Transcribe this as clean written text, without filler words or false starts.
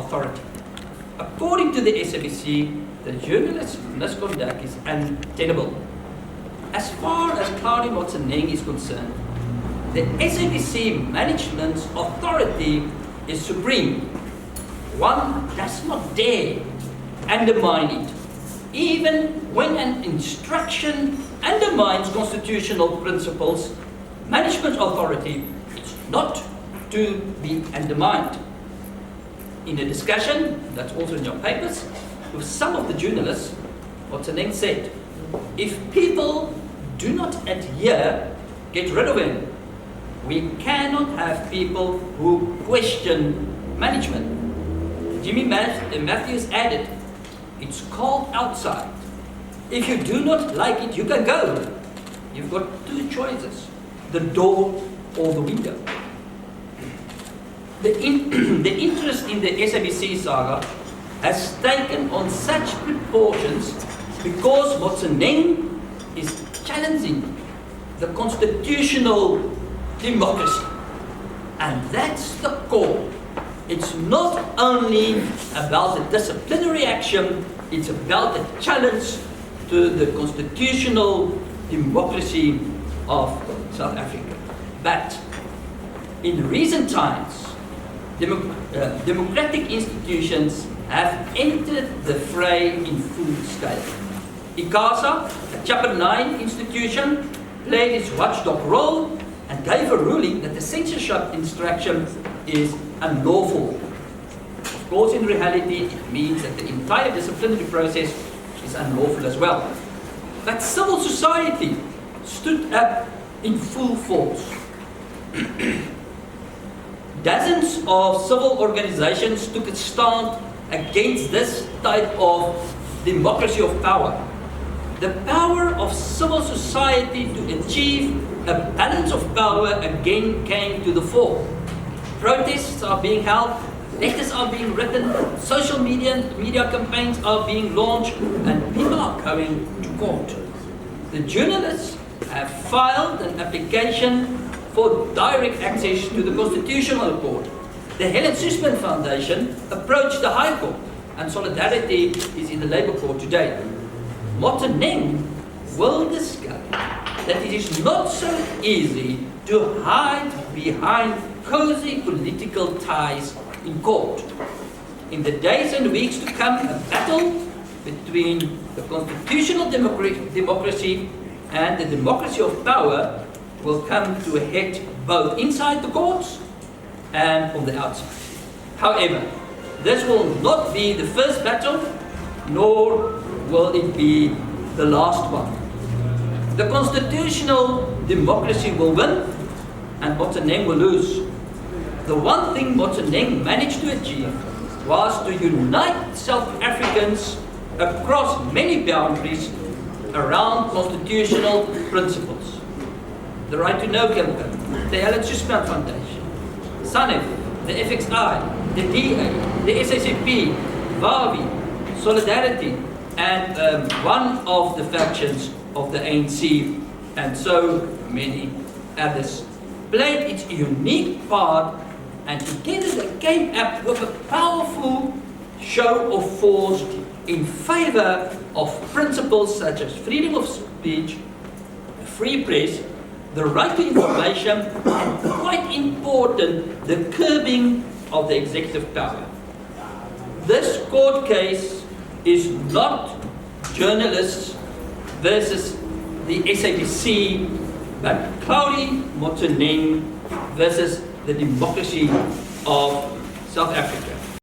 authority. According to the SABC, the journalist's misconduct is untenable. As far as Claudia Motsoeneng is concerned, the SABC management's authority is supreme. One does not dare undermine it, even when an instruction undermines constitutional principles. Management authority is not to be undermined. In a discussion, that's also in your papers, with some of the journalists, Motsoeneng said, if people do not adhere, get rid of him. We cannot have people who question management. Jimmy Matthews added, it's cold outside. If you do not like it, you can go. You've got two choices, the door or the window. The interest in the SABC saga has taken on such proportions because Motsoeneng is challenging the constitutional democracy. And that's the core. It's not only about the disciplinary action, it's about the challenge to the constitutional democracy of South Africa. But in recent times, democratic institutions have entered the fray in full scale. ICASA, a Chapter 9 institution, played its watchdog role and gave a ruling that the censorship instruction is unlawful. Of course, in reality, it means that the entire disciplinary process is unlawful as well. But civil society stood up in full force. Dozens of civil organizations took a stand against this type of democracy of power. The power of civil society to achieve a balance of power again came to the fore. Protests are being held, letters are being written, social media campaigns are being launched, and people are going to court. The journalists have filed an application for direct access to the Constitutional Court. The Helen Suzman Foundation approached the High Court, and Solidarity is in the Labour Court today. Motsoeneng will discover that it is not so easy to hide behind cozy political ties in court. In the days and weeks to come, a battle between the constitutional democracy and the democracy of power will come to a head both inside the courts and on the outside. However, this will not be the first battle, nor will it be the last one. The constitutional democracy will win and Motsoeneng will lose. The one thing Motsoeneng managed to achieve was to unite South Africans across many boundaries around constitutional principles. The Right to Know campaign, the Helen Suzman Foundation, SANEF, the FXI, the DA, the SACP, VAWI, Solidarity, and one of the factions of the ANC, and so many others, played its unique part, and together they came up with a powerful show of force in favor of principles such as freedom of speech, free press, the right to information, and quite important, the curbing of the executive power. This court case is not journalists versus the SABC, but Claudia Motsoeneng versus the democracy of South Africa.